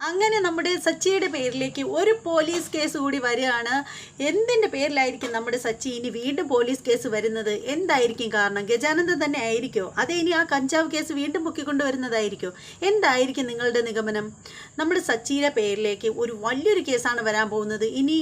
അങ്ങനെ നമ്മുടെ സച്ചിയുടെ പേരിലേക്ക് ഒരു പോലീസ് കേസ് കൂടി വരികയാണ്. എന്തിൻ്റെ പേരിലായിരിക്കും നമ്മുടെ സച്ചി ഇനി വീണ്ടും പോലീസ് കേസ് വരുന്നത്? എന്തായിരിക്കും കാരണം? ഗജാനന്ദൻ തന്നെ ആയിരിക്കോ? അതേ ഇനി ആ കഞ്ചാവ് കേസ് വീണ്ടും പൊക്കിക്കൊണ്ടുവരുന്നതായിരിക്കോ? എന്തായിരിക്കും നിങ്ങളുടെ നിഗമനം? നമ്മുടെ സച്ചിയുടെ പേരിലേക്ക് ഒരു വലിയൊരു കേസാണ് വരാൻ പോകുന്നത്. ഇനി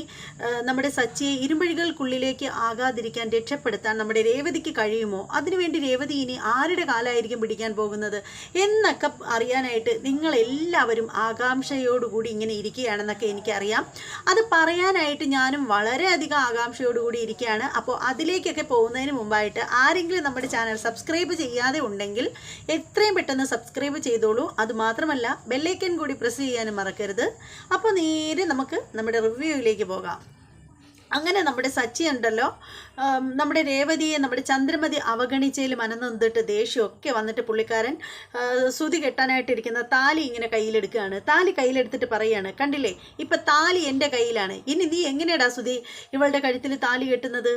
നമ്മുടെ സച്ചിയെ ഇരുമ്പഴികൾക്കുള്ളിലേക്ക് ആകാതിരിക്കാൻ രക്ഷപ്പെടുത്താൻ നമ്മുടെ രേവതിക്ക് കഴിയുമോ? അതിനുവേണ്ടി രേവതി ഇനി ആരുടെ കാലമായിരിക്കും പിടിക്കാൻ പോകുന്നത് എന്നൊക്കെ അറിയാനായിട്ട് നിങ്ങളെല്ലാവരും ആകാംക്ഷയോടുകൂടി ഇങ്ങനെ ഇരിക്കുകയാണെന്നൊക്കെ എനിക്കറിയാം. അത് പറയാനായിട്ട് ഞാനും വളരെയധികം ആകാംക്ഷയോടുകൂടി ഇരിക്കുകയാണ്. അപ്പോൾ അതിലേക്കൊക്കെ പോകുന്നതിന് മുമ്പായിട്ട് ആരെങ്കിലും നമ്മുടെ ചാനൽ സബ്സ്ക്രൈബ് ചെയ്യാതെ ഉണ്ടെങ്കിൽ എത്രയും പെട്ടെന്ന് സബ്സ്ക്രൈബ് ചെയ്തോളൂ. അതുമാത്രമല്ല ബെല്ലൈക്കൻ കൂടി പ്രസ് ചെയ്യാനും മറക്കരുത്. അപ്പോൾ നേരെ നമുക്ക് നമ്മുടെ റിവ്യൂയിലേക്ക് പോകാം. അങ്ങനെ നമ്മുടെ സച്ചി ഉണ്ടല്ലോ, നമ്മുടെ രേവതിയെ നമ്മുടെ ചന്ദ്രമതി അവഗണിച്ചതിൽ മനന്നൊന്നിട്ട് ദേഷ്യമൊക്കെ വന്നിട്ട് പുള്ളിക്കാരൻ ശ്രുതി കെട്ടാനായിട്ടിരിക്കുന്ന താലി ഇങ്ങനെ കയ്യിലെടുക്കുകയാണ്. താലി കയ്യിലെടുത്തിട്ട് പറയുകയാണ്, കണ്ടില്ലേ ഇപ്പം താലി എൻ്റെ കയ്യിലാണ്, ഇനി നീ എങ്ങനെയാടാ ശ്രുതി ഇവളുടെ കഴുത്തിൽ താലി കെട്ടുന്നത്?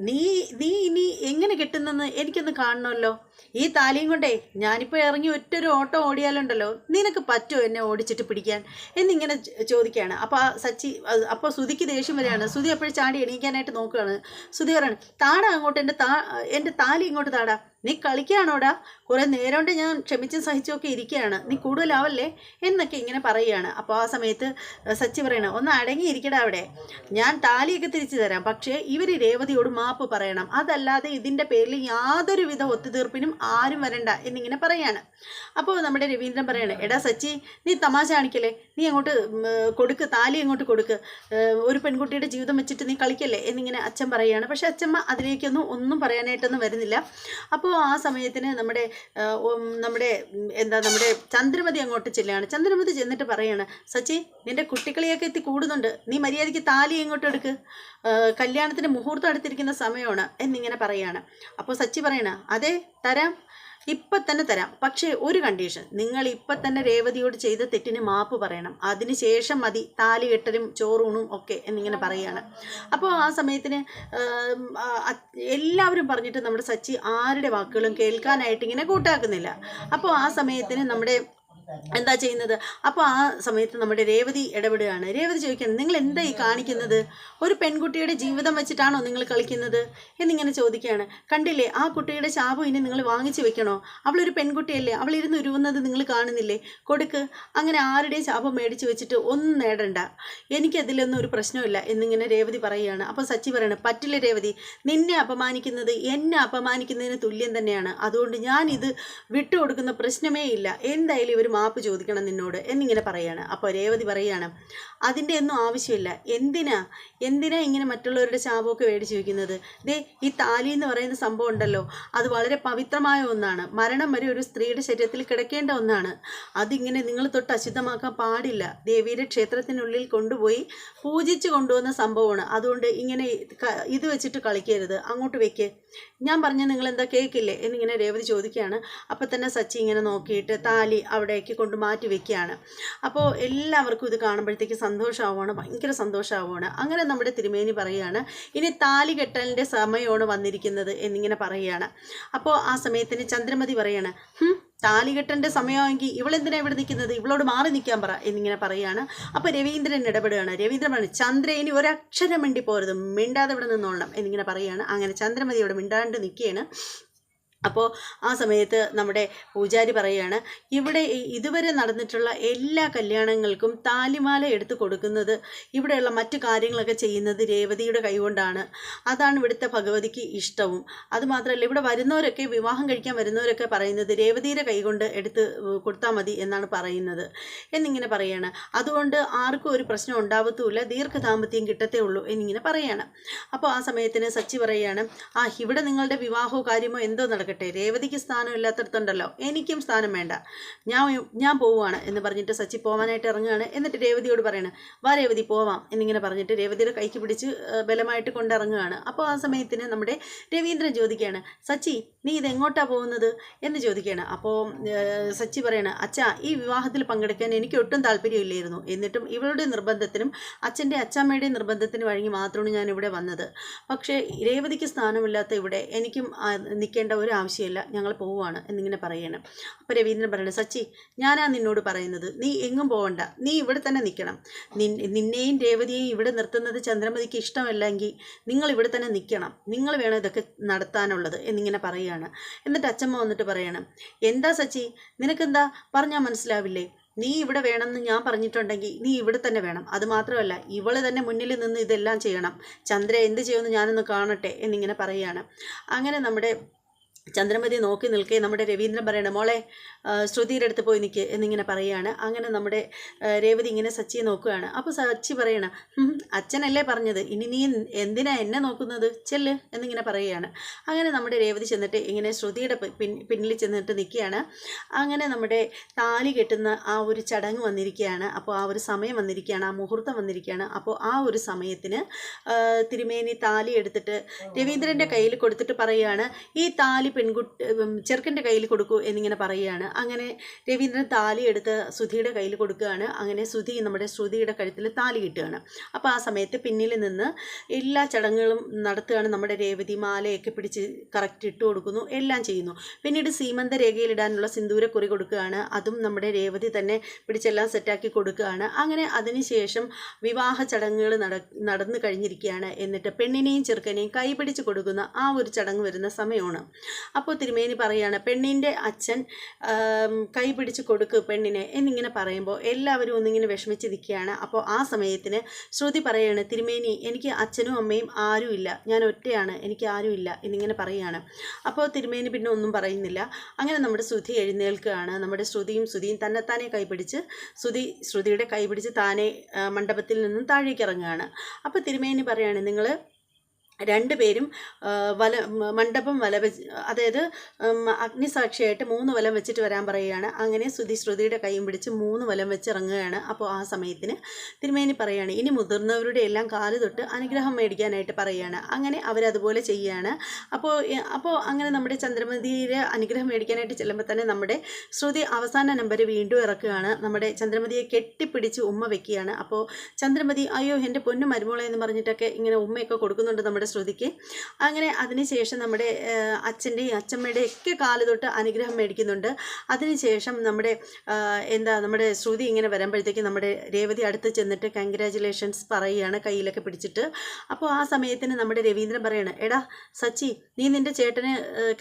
നീ ഇനി എങ്ങനെ കെട്ടുന്നെന്ന് എനിക്കൊന്ന് കാണണമല്ലോ. ഈ താലിയും കൊണ്ടേ ഞാനിപ്പോൾ ഇറങ്ങി ഒറ്റൊരു ഓട്ടം ഓടിയാലുണ്ടല്ലോ, നിനക്ക് പറ്റുമോ എന്നെ ഓടിച്ചിട്ട് പിടിക്കാൻ എന്നിങ്ങനെ ചോദിക്കുകയാണ്. അപ്പോൾ ശ്രുതിക്ക് ദേഷ്യം വരികയാണ്. ശ്രുതി അപ്പോഴും ചാടി എണീക്കാനായിട്ട് നോക്കുകയാണ്. ശ്രുതി പറയാണ്, താടാ അങ്ങോട്ട്, എൻ്റെ താലി ഇങ്ങോട്ട് താടാ, നീ കളിക്കുകയാണോടാ? കുറേ നേരം കൊണ്ട് ഞാൻ ക്ഷമിച്ചും സഹിച്ചുമൊക്കെ ഇരിക്കുകയാണ്, നീ കൂടുതലാവല്ലേ എന്നൊക്കെ ഇങ്ങനെ പറയുകയാണ്. അപ്പോൾ ആ സമയത്ത് സച്ചി പറയണം, ഒന്ന് അടങ്ങിയിരിക്കടാ അവിടെ, ഞാൻ താലിയൊക്കെ തിരിച്ചു തരാം, പക്ഷേ ഇവർ രേവതിയോട് മാപ്പ് പറയണം, അതല്ലാതെ ഇതിൻ്റെ പേരിൽ യാതൊരുവിധ ഒത്തുതീർപ്പിനും ആരും വരണ്ട എന്നിങ്ങനെ പറയാണ്. അപ്പോൾ നമ്മുടെ രവീന്ദ്രൻ പറയാണ്, എടാ സച്ചി നീ തമാശ കാണിക്കല്ലേ, നീ അങ്ങോട്ട് കൊടുക്ക്, താലി അങ്ങോട്ട് കൊടുക്ക്, ഒരു പെൺകുട്ടിയുടെ ജീവിതം വെച്ചിട്ട് നീ കളിക്കല്ലേ എന്നിങ്ങനെ അച്ഛൻ പറയുകയാണ്. പക്ഷെ അച്ഛമ്മ അതിലേക്കൊന്നും പറയാനായിട്ടൊന്നും വരുന്നില്ല. അപ്പോൾ ആ സമയത്തിന് നമ്മുടെ ചന്ദ്രമതി അങ്ങോട്ട് ചെല്ലുകയാണ്. ചന്ദ്രമതി ചെന്നിട്ട് പറയാണ്, സച്ചി നിന്റെ കുട്ടികളിയൊക്കെ എത്തി കൂടുന്നുണ്ട്, നീ മര്യാദയ്ക്ക് താലി ഇങ്ങോട്ട് എടുക്ക്, കല്യാണത്തിന് മുഹൂർത്തം എടുത്തിരിക്കുന്ന സമയമാണ് എന്നിങ്ങനെ പറയാണ്. അപ്പോൾ സച്ചി പറയണ, അതെ തരാം, ഇപ്പം തന്നെ തരാം, പക്ഷേ ഒരു കണ്ടീഷൻ, നിങ്ങൾ ഇപ്പം തന്നെ രേവതിയോട് ചെയ്ത തെറ്റിന് മാപ്പ് പറയണം, അതിനുശേഷം മതി താലി കെട്ടലും ചോറൂണും ഒക്കെ എന്നിങ്ങനെ പറയുകയാണ്. അപ്പോൾ ആ സമയത്തിന് എല്ലാവരും പറഞ്ഞിട്ട് നമ്മുടെ സച്ചി ആരുടെ വാക്കുകളും കേൾക്കാനായിട്ട് ഇങ്ങനെ കൂട്ടാക്കുന്നില്ല. അപ്പോൾ ആ സമയത്തിന് നമ്മുടെ എന്താ ചെയ്യുന്നത്? അപ്പോൾ ആ സമയത്ത് നമ്മുടെ രേവതി ഇടപെടുകയാണ്. രേവതി ചോദിക്കുകയാണ്, നിങ്ങൾ എന്താ ഈ കാണിക്കുന്നത്? ഒരു പെൺകുട്ടിയുടെ ജീവിതം വെച്ചിട്ടാണോ നിങ്ങൾ കളിക്കുന്നത് എന്നിങ്ങനെ ചോദിക്കുകയാണ്. കണ്ടില്ലേ ആ കുട്ടിയുടെ ശാപം ഇനി നിങ്ങൾ വാങ്ങിച്ചു വെക്കണോ? അവളൊരു പെൺകുട്ടിയല്ലേ, അവളിരുന്ന് ഉരുവുന്നത് നിങ്ങൾ കാണുന്നില്ലേ? കൊടുക്ക്, അങ്ങനെ ആരുടെയും ശാപം മേടിച്ച് വെച്ചിട്ട് ഒന്നും നേടണ്ട, എനിക്കതിലൊന്നും ഒരു പ്രശ്നമില്ല എന്നിങ്ങനെ രേവതി പറയുകയാണ്. അപ്പോൾ സച്ചി പറയണം, പറ്റില്ല രേവതി, നിന്നെ അപമാനിക്കുന്നത് എന്നെ അപമാനിക്കുന്നതിന് തുല്യം തന്നെയാണ്, അതുകൊണ്ട് ഞാനിത് വിട്ടുകൊടുക്കുന്ന പ്രശ്നമേ ഇല്ല, എന്തായാലും ഇവർ മാപ്പ് ചോദിക്കണം നിന്നോട് എന്നിങ്ങനെ പറയാണ്. അപ്പോൾ രേവതി പറയാണ്, അതിൻ്റെ ഒന്നും ആവശ്യമില്ല, എന്തിനാ ഇങ്ങനെ മറ്റുള്ളവരുടെ ശാപമൊക്കെ മേടിച്ച് വയ്ക്കുന്നത്? ഈ താലി എന്ന് പറയുന്ന സംഭവം ഉണ്ടല്ലോ, അത് വളരെ പവിത്രമായ ഒന്നാണ്, മരണം വരെ ഒരു സ്ത്രീയുടെ ശരീരത്തിൽ കിടക്കേണ്ട ഒന്നാണ്, അതിങ്ങനെ നിങ്ങൾ തൊട്ട് അശുദ്ധമാക്കാൻ പാടില്ല, ദേവിയുടെ ക്ഷേത്രത്തിനുള്ളിൽ കൊണ്ടുപോയി പൂജിച്ച് കൊണ്ടുവന്ന സംഭവമാണ്, അതുകൊണ്ട് ഇങ്ങനെ ഇത് വെച്ചിട്ട് കളിക്കരുത്, അങ്ങോട്ട് വെക്ക്, ഞാൻ പറഞ്ഞ നിങ്ങൾ എന്താ കേൾക്കില്ലേ എന്നിങ്ങനെ രേവതി ചോദിക്കുകയാണ്. അപ്പം തന്നെ സച്ചി ഇങ്ങനെ നോക്കിയിട്ട് താലി അവിടേക്ക് കൊണ്ട് മാറ്റി വെക്കുകയാണ്. അപ്പോൾ എല്ലാവർക്കും ഇത് കാണുമ്പോഴത്തേക്ക് സന്തോഷമാവുകയാണ്, ഭയങ്കര സന്തോഷമാവുകയാണ്. അങ്ങനെ നമ്മുടെ തിരുമേനി പറയുകയാണ്, ഇനി താലി കെട്ടലിൻ്റെ സമയമാണ് വന്നിരിക്കുന്നത് എന്നിങ്ങനെ പറയുകയാണ്. അപ്പോൾ ആ സമയത്തിന് ചന്ദ്രമതി പറയാണ്, താലി കെട്ടേണ്ട സമയമെങ്കിൽ ഇവളെന്തിനാണ് ഇവിടെ നിൽക്കുന്നത്, ഇവളോട് മാറി നിൽക്കാൻ പറ എന്നിങ്ങനെ പറയുകയാണ്. അപ്പോൾ രവീന്ദ്രൻ ഇടപെടുകയാണ്. രവീന്ദ്രൻ പറഞ്ഞു, ചന്ദ്ര ഇനി ഒരക്ഷരം മിണ്ടി പോരുത്, മിണ്ടാതെ ഇവിടെ നിന്നോളണം എന്നിങ്ങനെ പറയുകയാണ്. അങ്ങനെ ചന്ദ്രമതി ഇവിടെ മിണ്ടാണ്ട് നിൽക്കുകയാണ്. അപ്പോൾ ആ സമയത്ത് നമ്മുടെ പൂജാരി പറയുകയാണ്, ഇവിടെ ഇതുവരെ നടന്നിട്ടുള്ള എല്ലാ കല്യാണങ്ങൾക്കും താലിമാല എടുത്ത് കൊടുക്കുന്നത്, ഇവിടെയുള്ള മറ്റു കാര്യങ്ങളൊക്കെ ചെയ്യുന്നത് രേവതിയുടെ കൈകൊണ്ടാണ്, അതാണ് ഇവിടുത്തെ ഭഗവതിക്ക് ഇഷ്ടവും, അതുമാത്രമല്ല ഇവിടെ വരുന്നവരൊക്കെ, വിവാഹം കഴിക്കാൻ വരുന്നവരൊക്കെ പറയുന്നത് രേവതിയുടെ കൈകൊണ്ട് എടുത്ത് കൊടുത്താൽ മതി എന്നാണ് പറയുന്നത് എന്നിങ്ങനെ പറയുകയാണ്. അതുകൊണ്ട് ആർക്കും ഒരു പ്രശ്നം ഉണ്ടാവത്തുമില്ല, ദീർഘദാമ്പത്യം കിട്ടത്തേ ഉള്ളൂ എന്നിങ്ങനെ പറയുകയാണ്. അപ്പോൾ ആ സമയത്തിന് സച്ചി പറയുകയാണ്, ഇവിടെ നിങ്ങളുടെ വിവാഹമോ കാര്യമോ എന്തോ നടക്കട്ടെ, രേവതിക്ക് സ്ഥാനം ഇല്ലാത്തടത്തുണ്ടല്ലോ, എനിക്കും സ്ഥാനം വേണ്ട, ഞാൻ പോവുകയാണ് എന്ന് പറഞ്ഞിട്ട് സച്ചി പോകാനായിട്ട് ഇറങ്ങുകയാണ്. എന്നിട്ട് രേവതിയോട് പറയണം, വാ രേവതി പോവാം എന്നിങ്ങനെ പറഞ്ഞിട്ട് രേവതിയുടെ കൈക്ക് പിടിച്ച് ബലമായിട്ട് കൊണ്ടിറങ്ങുകയാണ്. അപ്പോൾ ആ സമയത്തിന് നമ്മുടെ രവീന്ദ്രൻ ചോദിക്കുകയാണ്, സച്ചി നീ ഇതെങ്ങോട്ടാണ് പോകുന്നത് എന്ന് ചോദിക്കുകയാണ്. അപ്പോൾ സച്ചി പറയണം, അച്ഛാ ഈ വിവാഹത്തിൽ പങ്കെടുക്കാൻ എനിക്ക് ഒട്ടും താല്പര്യമില്ലായിരുന്നു, എന്നിട്ടും ഇവളുടെ നിർബന്ധത്തിനും അച്ഛൻ്റെ അച്ഛമ്മയുടെ നിർബന്ധത്തിനും വഴങ്ങി മാത്രമാണ് ഞാൻ ഇവിടെ വന്നത്, പക്ഷേ രേവതിക്ക് സ്ഥാനമില്ലാത്ത ഇവിടെ എനിക്കും നിൽക്കേണ്ട ഒരു ആവശ്യമില്ല, ഞങ്ങൾ പോവുകയാണ് എന്നിങ്ങനെ പറയണം. അപ്പോൾ രവീന്ദ്രൻ പറയണം, സച്ചി ഞാനാ നിന്നോട് പറയുന്നത്, നീ എങ്ങും പോകണ്ട, നീ ഇവിടെ തന്നെ നിൽക്കണം. നിന്നെയും രേവതിയെയും ഇവിടെ നിർത്തുന്നത് ചന്ദ്രമതിക്ക് ഇഷ്ടമല്ലെങ്കിൽ നിങ്ങൾ ഇവിടെ തന്നെ നിൽക്കണം, നിങ്ങൾ വേണം ഇതൊക്കെ നടത്താനുള്ളത് എന്നിങ്ങനെ പറയുകയാണ്. എന്നിട്ട് അച്ഛമ്മ വന്നിട്ട് പറയണം, എന്താ സച്ചി നിനക്കെന്താ പറഞ്ഞാൽ മനസ്സിലാവില്ലേ? നീ ഇവിടെ വേണമെന്ന് ഞാൻ പറഞ്ഞിട്ടുണ്ടെങ്കിൽ നീ ഇവിടെ തന്നെ വേണം. അതുമാത്രമല്ല ഇവള് തന്നെ മുന്നിൽ നിന്ന് ഇതെല്ലാം ചെയ്യണം. ചന്ദ്ര എന്ത് ചെയ്യുമെന്ന് ഞാനൊന്ന് കാണട്ടെ എന്നിങ്ങനെ പറയുകയാണ്. അങ്ങനെ നമ്മുടെ ചന്ദ്രമതി നോക്കി നിൽക്കേ നമ്മുടെ രവീന്ദ്രൻ പറയണം, മോളെ ശ്രുതിയുടെ അടുത്ത് പോയി നിൽക്കുക എന്നിങ്ങനെ പറയുകയാണ്. അങ്ങനെ നമ്മുടെ രേവതി ഇങ്ങനെ സച്ചിയെ നോക്കുകയാണ്. അപ്പോൾ സച്ചി പറയണം, അച്ഛനല്ലേ പറഞ്ഞത്, ഇനി നീ എന്തിനാ എന്നെ നോക്കുന്നത്, ചെല്ല് എന്നിങ്ങനെ പറയുകയാണ്. അങ്ങനെ നമ്മുടെ രേവതി ചെന്നിട്ട് ഇങ്ങനെ ശ്രുതിയുടെ പിന്നിൽ ചെന്നിട്ട് നിൽക്കുകയാണ്. അങ്ങനെ നമ്മുടെ താലി കെട്ടുന്ന ആ ഒരു ചടങ്ങ് വന്നിരിക്കുകയാണ്. അപ്പോൾ ആ ഒരു സമയം വന്നിരിക്കുകയാണ്, ആ മുഹൂർത്തം വന്നിരിക്കുകയാണ്. അപ്പോൾ ആ ഒരു സമയത്തിന് തിരുമേനി താലി എടുത്തിട്ട് രവീന്ദ്രൻ്റെ കയ്യിൽ കൊടുത്തിട്ട് പറയുകയാണ്, ഈ താലി ചെറുക്കൻ്റെ കയ്യിൽ കൊടുക്കൂ എന്നിങ്ങനെ പറയുകയാണ്. അങ്ങനെ രവീന്ദ്രൻ താലി എടുത്ത് സുധിയുടെ കയ്യിൽ കൊടുക്കുകയാണ്. അങ്ങനെ സുധി നമ്മുടെ ശ്രുതിയുടെ കഴുത്തിൽ താലി കിട്ടുകയാണ്. അപ്പോൾ ആ സമയത്ത് പിന്നിൽ നിന്ന് എല്ലാ ചടങ്ങുകളും നടത്തുകയാണ് നമ്മുടെ രേവതി. മാലയൊക്കെ പിടിച്ച് കറക്റ്റ് ഇട്ട് കൊടുക്കുന്നു, എല്ലാം ചെയ്യുന്നു. പിന്നീട് സീമന്ത രേഖയിലിടാനുള്ള സിന്ദൂരക്കുറി കൊടുക്കുകയാണ്. അതും നമ്മുടെ രേവതി തന്നെ പിടിച്ചെല്ലാം സെറ്റാക്കി കൊടുക്കുകയാണ്. അങ്ങനെ അതിനുശേഷം വിവാഹ ചടങ്ങുകൾ നടന്നു കഴിഞ്ഞിരിക്കുകയാണ്. എന്നിട്ട് പെണ്ണിനെയും ചെറുക്കനെയും കൈപിടിച്ച് കൊടുക്കുന്ന ആ ഒരു ചടങ്ങ് വരുന്ന സമയമാണ്. അപ്പോൾ തിരുമേനി പറയുകയാണ്, പെണ്ണിൻ്റെ അച്ഛൻ കൈ പിടിച്ച് കൊടുക്ക് പെണ്ണിനെ എന്നിങ്ങനെ പറയുമ്പോൾ എല്ലാവരും ഒന്നിങ്ങനെ വിഷമിച്ച് നിൽക്കുകയാണ്. അപ്പോൾ ആ സമയത്തിന് ശ്രുതി പറയുകയാണ്, തിരുമേനി എനിക്ക് അച്ഛനും അമ്മയും ആരുമില്ല, ഞാൻ ഒറ്റയാണ്, എനിക്ക് ആരുമില്ല എന്നിങ്ങനെ പറയുകയാണ്. അപ്പോൾ തിരുമേനി പിന്നെ ഒന്നും പറയുന്നില്ല. അങ്ങനെ നമ്മുടെ ശ്രുതി എഴുന്നേൽക്കുകയാണ്. നമ്മുടെ ശ്രുതിയും തന്നെത്താനെ കൈപിടിച്ച് ശ്രുതിയുടെ കൈ പിടിച്ച് താനെ മണ്ഡപത്തിൽ നിന്നും താഴേക്ക് ഇറങ്ങുകയാണ്. അപ്പോൾ തിരുമേനി പറയുകയാണ്, നിങ്ങൾ രണ്ടുപേരും മണ്ഡപം വല വെച്ച്, അതായത് അഗ്നിസാക്ഷിയായിട്ട് 3 വലം വെച്ചിട്ട് വരാൻ പറയുകയാണ്. അങ്ങനെ ശ്രുതിയുടെ കൈയും പിടിച്ച് 3 വലം വെച്ച് ഇറങ്ങുകയാണ്. അപ്പോൾ ആ സമയത്തിന് തിരുമേനി പറയുകയാണ്, ഇനി മുതിർന്നവരുടെ എല്ലാം കാല് തൊട്ട് അനുഗ്രഹം മേടിക്കാനായിട്ട് പറയുകയാണ്. അങ്ങനെ അവരതുപോലെ ചെയ്യുകയാണ്. അപ്പോൾ അങ്ങനെ നമ്മുടെ ചന്ദ്രമതിയുടെ അനുഗ്രഹം മേടിക്കാനായിട്ട് ചെല്ലുമ്പോൾ തന്നെ നമ്മുടെ ശ്രുതി അവസാന നമ്പർ വീണ്ടും ഇറക്കുകയാണ്. നമ്മുടെ ചന്ദ്രമതിയെ കെട്ടിപ്പിടിച്ച് ഉമ്മ വെക്കുകയാണ്. അപ്പോൾ ചന്ദ്രമതി അയ്യോ എൻ്റെ പൊന്നു മരുമോളെ എന്ന് പറഞ്ഞിട്ടൊക്കെ ഇങ്ങനെ ഉമ്മയൊക്കെ കൊടുക്കുന്നുണ്ട് നമ്മുടെ ശ്രുതിക്ക്. അങ്ങനെ അതിനുശേഷം നമ്മുടെ അച്ഛൻ്റെയും അച്ഛമ്മയുടെയും ഒക്കെ കാല് തൊട്ട് അനുഗ്രഹം മേടിക്കുന്നുണ്ട്. അതിനുശേഷം നമ്മുടെ നമ്മുടെ ശ്രുതി ഇങ്ങനെ വരുമ്പോഴത്തേക്ക് നമ്മുടെ രേവതി അടുത്ത് ചെന്നിട്ട് കൺഗ്രാജുലേഷൻസ് പറയുകയാണ് കയ്യിലൊക്കെ പിടിച്ചിട്ട്. അപ്പോൾ ആ സമയത്തിന് നമ്മുടെ രവീന്ദ്രൻ പറയാണ്, എടാ സച്ചി നീ നിൻ്റെ ചേട്ടന്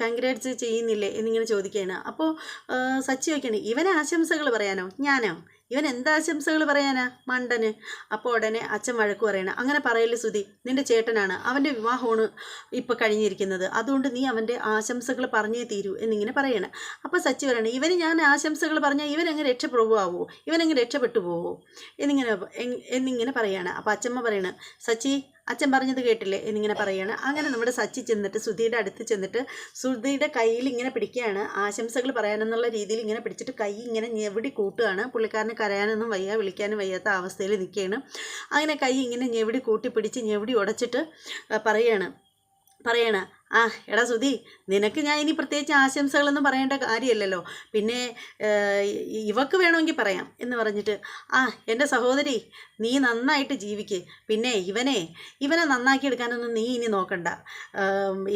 കൺഗ്രാറ്റ്സ് ചെയ്യുന്നില്ലേ എന്നിങ്ങനെ ചോദിക്കുകയാണ്. അപ്പോൾ സച്ചി ചോദിക്കുകയാണ്, ഇവനെ ആശംസകൾ പറയാനോ, ഞാനോ, ഇവൻ എന്താശംസകൾ പറയാനാ മണ്ടന്. അപ്പോൾ ഉടനെ അച്ഛൻ വഴക്ക് പറയണം, അങ്ങനെ പറയല്ലേ സുധി, നിൻ്റെ ചേട്ടനാണ്, അവൻ്റെ വിവാഹമാണ് ഇപ്പോൾ കഴിഞ്ഞിരിക്കുന്നത്, അതുകൊണ്ട് നീ അവൻ്റെ ആശംസകൾ പറഞ്ഞേ തീരൂ എന്നിങ്ങനെ പറയണം. അപ്പോൾ സച്ചി പറയണം, ഇവന് ഞാൻ ആശംസകൾ പറഞ്ഞാൽ ഇവനങ്ങ് രക്ഷപ്പെടുവാവോ, ഇവനങ്ങ് രക്ഷപ്പെട്ടു പോവോ എന്നിങ്ങനെ പറയാണ്. അപ്പോൾ അച്ഛമ്മ പറയണം, സച്ചി അച്ഛൻ പറഞ്ഞത് കേട്ടില്ലേ എന്നിങ്ങനെ പറയുകയാണ്. അങ്ങനെ നമ്മുടെ സച്ചി ചെന്നിട്ട് ശ്രുതിയുടെ അടുത്ത് ചെന്നിട്ട് ശ്രുതിയുടെ കയ്യിൽ ഇങ്ങനെ പിടിക്കുകയാണ്, ആശംസകൾ പറയാനെന്നുള്ള രീതിയിൽ ഇങ്ങനെ പിടിച്ചിട്ട് കൈ ഇങ്ങനെ ഞെവിടി കൂട്ടുകയാണ്. പുള്ളിക്കാരന് കരയാനൊന്നും വയ്യ, വിളിക്കാനും വയ്യാത്ത അവസ്ഥയിൽ നിൽക്കുകയാണ്. അങ്ങനെ കൈ ഇങ്ങനെ ഞെവിടി കൂട്ടി പിടിച്ച് ഞെവിടി ഉടച്ചിട്ട് പറയണ ആ എടാ സുധി, നിനക്ക് ഞാൻ ഇനി പ്രത്യേകിച്ച് ആശംസകളൊന്നും പറയേണ്ട കാര്യമല്ലല്ലോ, പിന്നെ ഇവക്ക് വേണമെങ്കിൽ പറയാം എന്ന് പറഞ്ഞിട്ട്, ആ എൻ്റെ സഹോദരി നീ നന്നായിട്ട് ജീവിക്ക്, പിന്നെ ഇവനെ നന്നാക്കി എടുക്കാനൊന്നും നീ ഇനി നോക്കണ്ട,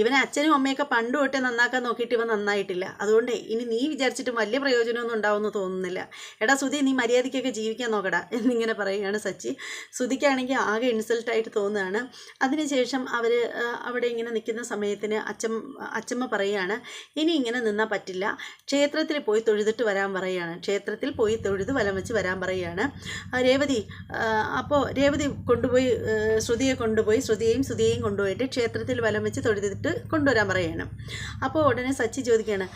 ഇവനെ അച്ഛനും അമ്മയൊക്കെ പണ്ട് തൊട്ടേ നന്നാക്കാൻ നോക്കിയിട്ട് ഇവൻ നന്നായിട്ടില്ല, അതുകൊണ്ട് ഇനി നീ വിചാരിച്ചിട്ടും വലിയ പ്രയോജനമൊന്നും ഉണ്ടാവുമെന്ന് തോന്നുന്നില്ല, എടാ സുധി നീ മര്യാദയ്ക്കൊക്കെ ജീവിക്കാൻ നോക്കടാ എന്നിങ്ങനെ പറയുകയാണ് സച്ചി. സുധിക്കാണെങ്കിൽ ആകെ ഇൻസൾട്ടായിട്ട് തോന്നുകയാണ്. അതിനുശേഷം അവർ അവിടെ ഇങ്ങനെ നിൽക്കുന്ന സമയത്ത് അച്ചമ്മ പറയുകയാണ്, ഇനി ഇങ്ങനെ നിന്നാൽ പറ്റില്ല, ക്ഷേത്രത്തിൽ പോയി തൊഴുതിട്ട് വരാൻ പറയുകയാണ്. ക്ഷേത്രത്തിൽ പോയി തൊഴുത് വലം വെച്ച് വരാൻ പറയുകയാണ് രേവതി. അപ്പോൾ രേവതി കൊണ്ടുപോയി ശ്രുതിയെയും കൊണ്ടുപോയിട്ട് ക്ഷേത്രത്തിൽ വലം വെച്ച് തൊഴുതിട്ട് കൊണ്ടുവരാൻ പറയുകയാണ്. അപ്പോൾ ഉടനെ സച്ചി ചോദിക്കുകയാണ്,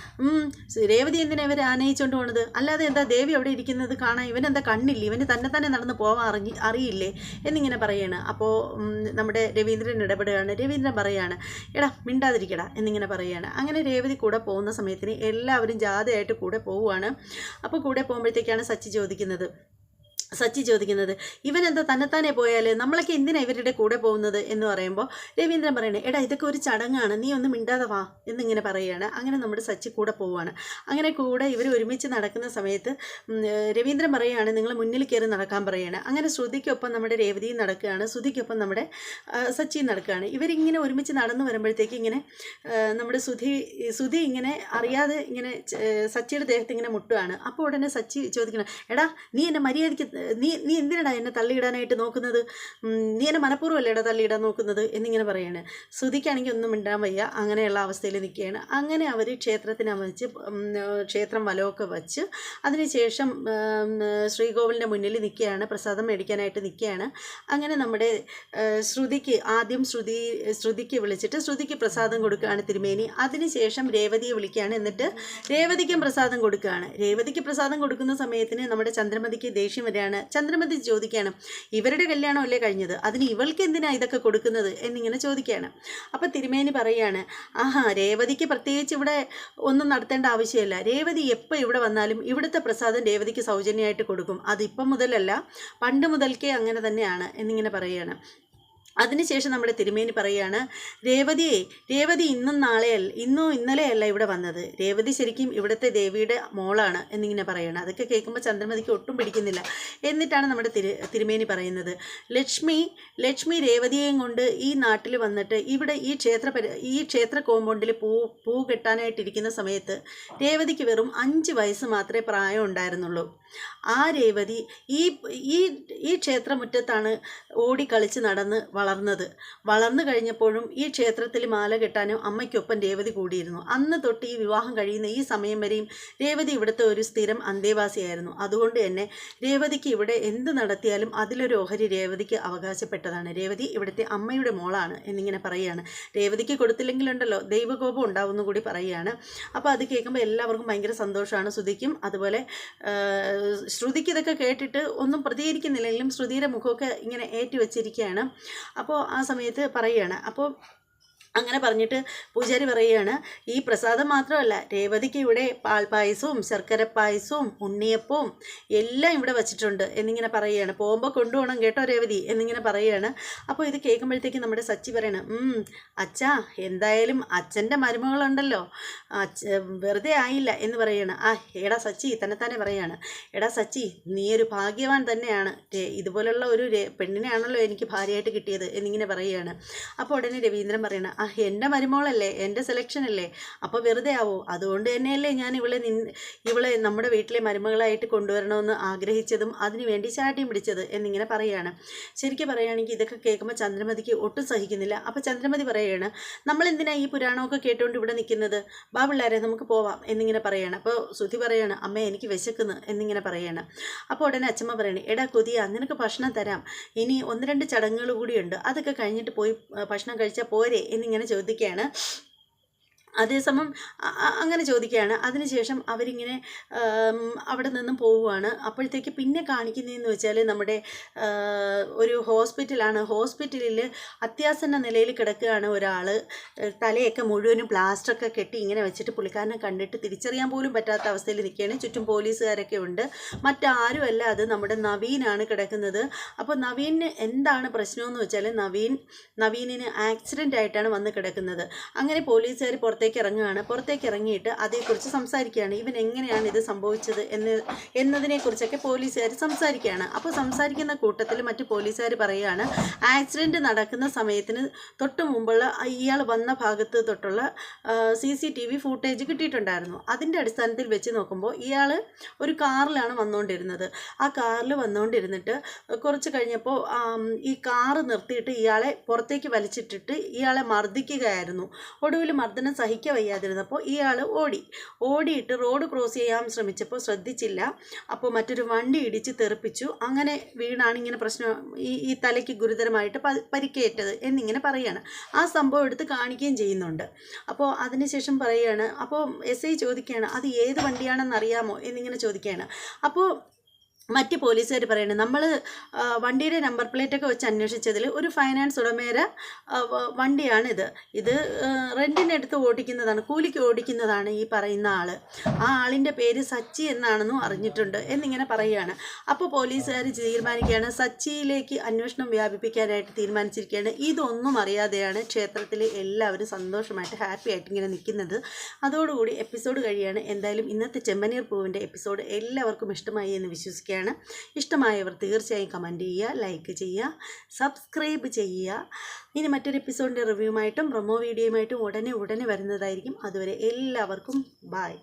രേവതി എന്തിനാ ഇവർ ആനയിച്ചുകൊണ്ട് പോണത്, അല്ലാതെ എന്താ ദേവി അവിടെ ഇരിക്കുന്നത് കാണാൻ ഇവനെന്താ കണ്ണില്ല, ഇവന് തന്നെ നടന്ന് പോകാൻ അറിയില്ലേ എന്നിങ്ങനെ പറയുകയാണ്. അപ്പോൾ നമ്മുടെ രവീന്ദ്രൻ ഇടപെടുകയാണ്. രവീന്ദ്രൻ പറയുകയാണ്, എടാ മിണ്ടാതിരിക്കടാ എന്നിങ്ങനെ പറയുകയാണ്. അങ്ങനെ രേവതി കൂടെ പോകുന്ന സമയത്തിന് എല്ലാവരും ജാഥയായിട്ട് കൂടെ പോവുകയാണ്. അപ്പോൾ കൂടെ പോകുമ്പോഴത്തേക്കാണ് സച്ചി ചോദിക്കുന്നത്, സച്ചി ചോദിക്കുന്നത്, ഇവനെന്താ തന്നെത്താനെ പോയാൽ നമ്മളൊക്കെ എന്തിനാ ഇവരുടെ കൂടെ പോകുന്നത് എന്ന് പറയുമ്പോൾ രവീന്ദ്രൻ പറയണേ, എടാ ഇതൊക്കെ ഒരു ചടങ്ങാണ്, നീ ഒന്ന് മിണ്ടാതെ വാ എന്നിങ്ങനെ പറയുകയാണ്. അങ്ങനെ നമ്മുടെ സച്ചി കൂടെ പോവുകയാണ്. അങ്ങനെ കൂടെ ഇവർ ഒരുമിച്ച് നടക്കുന്ന സമയത്ത് രവീന്ദ്രൻ പറയുകയാണ്, നിങ്ങൾ മുന്നിൽ കയറി നടക്കാൻ പറയുകയാണ്. അങ്ങനെ ശ്രുതിക്കൊപ്പം നമ്മുടെ രേവതിയും നടക്കുകയാണ്, ശ്രുതിക്കൊപ്പം നമ്മുടെ സച്ചിയും നടക്കുകയാണ്. ഇവരിങ്ങനെ ഒരുമിച്ച് നടന്നു വരുമ്പോഴത്തേക്ക് ഇങ്ങനെ നമ്മുടെ ശ്രുതി ഇങ്ങനെ അറിയാതെ ഇങ്ങനെ സച്ചിയുടെ ദേഹത്ത് ഇങ്ങനെ മുട്ടുകയാണ്. അപ്പോൾ ഉടനെ സച്ചി ചോദിക്കണം, എടാ നീ എന്നെ മര്യാദയ്ക്ക് നീ എന്തിനാടാ എന്നെ തള്ളിയിടാനായിട്ട് നോക്കുന്നത്, നീ എന്നെ മനഃപൂർവ്വമല്ലേടാ തള്ളിയിടാൻ നോക്കുന്നത് എന്നിങ്ങനെ പറയാണ്. ശ്രുതിക്കാണെങ്കിൽ ഒന്നും മിണ്ടാൻ വയ്യ, അങ്ങനെയുള്ള അവസ്ഥയിൽ നിൽക്കുകയാണ്. അങ്ങനെ അവർ ക്ഷേത്രം വലമൊക്കെ വച്ച് അതിനുശേഷം ശ്രീകോവിലിൻ്റെ മുന്നിൽ നിൽക്കുകയാണ്, പ്രസാദം മേടിക്കാനായിട്ട് നിൽക്കുകയാണ്. അങ്ങനെ നമ്മുടെ ശ്രുതിക്ക് വിളിച്ചിട്ട് ശ്രുതിക്ക് പ്രസാദം കൊടുക്കുകയാണ് തിരുമേനി. അതിനുശേഷം രേവതിയെ വിളിക്കുകയാണ്, എന്നിട്ട് രേവതിക്കും പ്രസാദം കൊടുക്കുകയാണ്. രേവതിക്ക് പ്രസാദം കൊടുക്കുന്ന സമയത്തിന് നമ്മുടെ ചന്ദ്രമതിക്ക് ദേഷ്യം വരികയാണ്. ചന്ദ്രമതി ചോദിക്കുകയാണ്, ഇവരുടെ കല്യാണമല്ലേ കഴിഞ്ഞത്, അതിന് ഇവൾക്ക് എന്തിനാ ഇതൊക്കെ കൊടുക്കുന്നത് എന്നിങ്ങനെ ചോദിക്കുകയാണ്. അപ്പം തിരുമേനി പറയുകയാണ്, ആഹാ രേവതിക്ക് പ്രത്യേകിച്ച് ഇവിടെ ഒന്നും നടത്തേണ്ട ആവശ്യമില്ല, രേവതി എപ്പോൾ ഇവിടെ വന്നാലും ഇവിടുത്തെ പ്രസാദം രേവതിക്ക് സൗജന്യമായിട്ട് കൊടുക്കും, അതിപ്പം മുതലല്ല പണ്ട് മുതൽക്കേ അങ്ങനെ തന്നെയാണ് എന്നിങ്ങനെ പറയുകയാണ്. അതിനുശേഷം നമ്മുടെ തിരുമേനി പറയുകയാണ്, രേവതി ഇന്നും ഇന്നലെയല്ല ഇവിടെ വന്നത്, രേവതി ശരിക്കും ഇവിടുത്തെ ദേവിയുടെ മോളാണ് എന്നിങ്ങനെ പറയുകയാണ്. അതൊക്കെ കേൾക്കുമ്പോൾ ചന്ദ്രമതിക്ക് ഒട്ടും പിടിക്കുന്നില്ല. എന്നിട്ടാണ് നമ്മുടെ തിരുമേനി പറയുന്നത്, ലക്ഷ്മി രേവതിയെയും കൊണ്ട് ഈ നാട്ടിൽ വന്നിട്ട് ഇവിടെ ഈ ക്ഷേത്ര കോമ്പൗണ്ടിൽ പൂ കെട്ടാനായിട്ടിരിക്കുന്ന സമയത്ത് രേവതിക്ക് വെറും 5 വയസ്സ് മാത്രമേ പ്രായം ഉണ്ടായിരുന്നുള്ളൂ. ആ രേവതി ഈ ക്ഷേത്രമുറ്റത്താണ് ഓടിക്കളിച്ച് നടന്ന് വളർന്നു കഴിഞ്ഞപ്പോഴും ഈ ക്ഷേത്രത്തിൽ മാല കെട്ടാനും അമ്മയ്ക്കൊപ്പം രേവതി കൂടിയിരുന്നു. അന്ന് തൊട്ട് ഈ വിവാഹം കഴിയുന്ന ഈ സമയം വരെയും രേവതി ഇവിടുത്തെ ഒരു സ്ഥിരം അന്തേവാസിയായിരുന്നു. അതുകൊണ്ട് തന്നെ രേവതിക്ക് ഇവിടെ എന്ത് നടത്തിയാലും അതിലൊരു ഓഹരി രേവതിക്ക് അവകാശപ്പെട്ടതാണ്. രേവതി ഇവിടുത്തെ അമ്മയുടെ മോളാണ് എന്നിങ്ങനെ പറയുകയാണ്. രേവതിക്ക് കൊടുത്തില്ലെങ്കിലുണ്ടല്ലോ ദൈവകോപം ഉണ്ടാവുമെന്ന് കൂടി പറയുകയാണ്. അപ്പോൾ അത് കേൾക്കുമ്പോൾ എല്ലാവർക്കും ഭയങ്കര സന്തോഷമാണ്, ശ്രുതിക്കും. അതുപോലെ ശ്രുതിക്ക് ഇതൊക്കെ കേട്ടിട്ട് ഒന്നും പ്രതികരിക്കുന്നില്ലെങ്കിലും ശ്രുതിയുടെ മുഖമൊക്കെ ഇങ്ങനെ ഏറ്റുവെച്ചിരിക്കുകയാണ്. അപ്പോൾ ആ സമയത്ത് പറയുകയാണ്, അപ്പോൾ അങ്ങനെ പറഞ്ഞിട്ട് പൂജാരി പറയുകയാണ്, ഈ പ്രസാദം മാത്രമല്ല രേവതിക്ക് ഇവിടെ പാൽപ്പായസവും ശർക്കര പായസവും ഉണ്ണിയപ്പവും എല്ലാം ഇവിടെ വച്ചിട്ടുണ്ട് എന്നിങ്ങനെ പറയുകയാണ്. പോകുമ്പോൾ കൊണ്ടുപോകണം കേട്ടോ രേവതി എന്നിങ്ങനെ പറയുകയാണ്. അപ്പോൾ ഇത് കേൾക്കുമ്പോഴത്തേക്ക് നമ്മുടെ സച്ചി പറയണം, അച്ഛാ എന്തായാലും അച്ഛൻ്റെ മരുമകളുണ്ടല്ലോ, വെറുതെ ആയില്ല എന്ന് പറയുകയാണ്. എടാ സച്ചി തന്നെത്താനെ പറയുകയാണ്, എടാ സച്ചി നീ ഒരു ഭാഗ്യവാൻ തന്നെയാണ്, ഇതുപോലുള്ള ഒരു പെണ്ണിനെയാണല്ലോ എനിക്ക് ഭാര്യയായിട്ട് കിട്ടിയത് എന്നിങ്ങനെ പറയുകയാണ്. അപ്പോൾ ഉടനെ രവീന്ദ്രൻ പറയണം, എൻ്റെ മരുമോളല്ലേ, എൻ്റെ സെലക്ഷനല്ലേ, അപ്പോൾ വെറുതെ ആവോ, അതുകൊണ്ട് തന്നെയല്ലേ ഞാൻ ഇവളെ നമ്മുടെ വീട്ടിലെ മരുമകളായിട്ട് കൊണ്ടുവരണമെന്ന് ആഗ്രഹിച്ചതും അതിനുവേണ്ടി ചാട്ടിയും പിടിച്ചത് എന്നിങ്ങനെ പറയുകയാണ്. ശരിക്കും പറയുകയാണെങ്കിൽ ഇതൊക്കെ കേൾക്കുമ്പോൾ ചന്ദ്രമതിക്ക് ഒട്ടും സഹിക്കുന്നില്ല. അപ്പോൾ ചന്ദ്രമതി പറയുകയാണ്, നമ്മളെന്തിനാ ഈ പുരാണമൊക്കെ കേട്ടുകൊണ്ട് ഇവിടെ നിൽക്കുന്നത്, ബാ പിള്ളേരെ നമുക്ക് പോവാം എന്നിങ്ങനെ പറയുകയാണ്. അപ്പോൾ ശ്രുതി പറയുകയാണ്, അമ്മ എനിക്ക് വിശക്കുന്നു എന്നിങ്ങനെ പറയുകയാണ്. അപ്പോൾ ഉടനെ അച്ഛമ്മ പറയണേ, എടാ കൊതിയ നിനക്ക് ഭക്ഷണം തരാം, ഇനി 1-2 ചടങ്ങുകൾ കൂടിയുണ്ട്, അതൊക്കെ കഴിഞ്ഞിട്ട് പോയി ഭക്ഷണം കഴിച്ചാൽ പോരെ എന്നിങ്ങനെ ചോദിക്കുകയാണ്. അതേസമയം അങ്ങനെ ചോദിക്കുകയാണ്. അതിനുശേഷം അവരിങ്ങനെ അവിടെ നിന്നും പോവുകയാണ്. അപ്പോഴത്തേക്ക് പിന്നെ കാണിക്കുന്നതെന്ന് വെച്ചാൽ നമ്മുടെ ഒരു ഹോസ്പിറ്റലാണ്. ഹോസ്പിറ്റലിൽ അത്യാസന്ന നിലയിൽ കിടക്കുകയാണ് ഒരാൾ. തലയൊക്കെ മുഴുവനും പ്ലാസ്റ്ററൊക്കെ കെട്ടി ഇങ്ങനെ വെച്ചിട്ട് പുള്ളിക്കാരനെ കണ്ടിട്ട് തിരിച്ചറിയാൻ പോലും പറ്റാത്ത അവസ്ഥയിൽ നിൽക്കുകയാണ്. ചുറ്റും പോലീസുകാരൊക്കെ ഉണ്ട്. മറ്റാരുമല്ല, അത് നമ്മുടെ നവീനാണ് കിടക്കുന്നത്. അപ്പോൾ നവീന് എന്താണ് പ്രശ്നമെന്ന് വെച്ചാൽ നവീനിന് ആക്സിഡൻ്റ് ആയിട്ടാണ് വന്ന് കിടക്കുന്നത്. അങ്ങനെ പോലീസുകാർ പുറത്തേക്ക് ഇറങ്ങിയിട്ട് അതേക്കുറിച്ച് സംസാരിക്കുകയാണ്. ഇവൻ എങ്ങനെയാണ് ഇത് സംഭവിച്ചത് എന്നതിനെക്കുറിച്ചൊക്കെ പോലീസുകാർ സംസാരിക്കുകയാണ്. അപ്പോൾ സംസാരിക്കുന്ന കൂട്ടത്തിൽ മറ്റു പോലീസുകാർ പറയുകയാണ്, ആക്സിഡൻറ്റ് നടക്കുന്ന സമയത്തിന് തൊട്ട് മുമ്പുള്ള ഇയാൾ വന്ന ഭാഗത്ത് തൊട്ടുള്ള CCTV ഫൂട്ടേജ് കിട്ടിയിട്ടുണ്ടായിരുന്നു. അതിൻ്റെ അടിസ്ഥാനത്തിൽ വെച്ച് നോക്കുമ്പോൾ ഇയാൾ ഒരു കാറിലാണ് വന്നുകൊണ്ടിരുന്നത്. ആ കാറിൽ വന്നുകൊണ്ടിരുന്നിട്ട് കുറച്ച് കഴിഞ്ഞപ്പോൾ ഈ കാറ് നിർത്തിയിട്ട് ഇയാളെ പുറത്തേക്ക് വലിച്ചിട്ടിട്ട് ഇയാളെ മർദ്ദിക്കുകയായിരുന്നു. ഒടുവിൽ മർദ്ദനം സഹിക്കാൻ വയ്യാതിരുന്നപ്പോൾ ഇയാൾ ഓടിയിട്ട് റോഡ് ക്രോസ് ചെയ്യാൻ ശ്രമിച്ചപ്പോൾ ശ്രദ്ധിച്ചില്ല. അപ്പോൾ മറ്റൊരു വണ്ടി ഇടിച്ച് തെറിപ്പിച്ചു. അങ്ങനെ വീണാണ് ഇങ്ങനെ പ്രശ്നം, ഈ തലയ്ക്ക് ഗുരുതരമായിട്ട് പരിക്കേറ്റത് എന്നിങ്ങനെ പറയുകയാണ്. ആ സംഭവം എടുത്ത് കാണിക്കുകയും ചെയ്യുന്നുണ്ട്. അപ്പോൾ അതിനുശേഷം പറയുകയാണ്, അപ്പോൾ SI ചോദിക്കുകയാണ്, അത് ഏത് വണ്ടിയാണെന്ന് അറിയാമോ എന്നിങ്ങനെ ചോദിക്കുകയാണ്. അപ്പോൾ മറ്റ് പോലീസുകാർ പറയുന്നത് നമ്മൾ വണ്ടിയുടെ നമ്പർ പ്ലേറ്റൊക്കെ വെച്ച് അന്വേഷിച്ചതിൽ ഒരു ഫൈനാൻസ് ഉടമയുടെ വണ്ടിയാണിത്. ഇത് റെൻറ്റിനെടുത്ത് ഓടിക്കുന്നതാണ്, കൂലിക്ക് ഓടിക്കുന്നതാണ് ഈ പറയുന്ന ആൾ. ആ ആളിൻ്റെ പേര് സച്ചി എന്നാണെന്നും അറിഞ്ഞിട്ടുണ്ട് എന്നിങ്ങനെ പറയുകയാണ്. അപ്പോൾ പോലീസുകാർ തീരുമാനിക്കുകയാണ്, സച്ചിയിലേക്ക് അന്വേഷണം വ്യാപിപ്പിക്കാനായിട്ട് തീരുമാനിച്ചിരിക്കുകയാണ്. ഇതൊന്നും അറിയാതെയാണ് ക്ഷേത്രത്തിൽ എല്ലാവരും സന്തോഷമായിട്ട് ഹാപ്പി ആയിട്ട് ഇങ്ങനെ നിൽക്കുന്നത്. അതോടുകൂടി എപ്പിസോഡ് കഴിയാണ്. എന്തായാലും ഇന്നത്തെ ചെമ്പനീർ പൂവിൻ്റെ എപ്പിസോഡ് എല്ലാവർക്കും ഇഷ്ടമായി എന്ന് വിശ്വസിക്കുക. ഇഷ്ടമായവർ തീർച്ചയായും കമൻറ്റ് ചെയ്യുക, ലൈക്ക് ചെയ്യുക, സബ്സ്ക്രൈബ് ചെയ്യുക. ഇനി മറ്റൊരു എപ്പിസോഡിൻ്റെ റിവ്യൂമായിട്ടും പ്രൊമോ വീഡിയോയുമായിട്ടും ഉടനെ വരുന്നതായിരിക്കും. അതുവരെ എല്ലാവർക്കും ബായ്.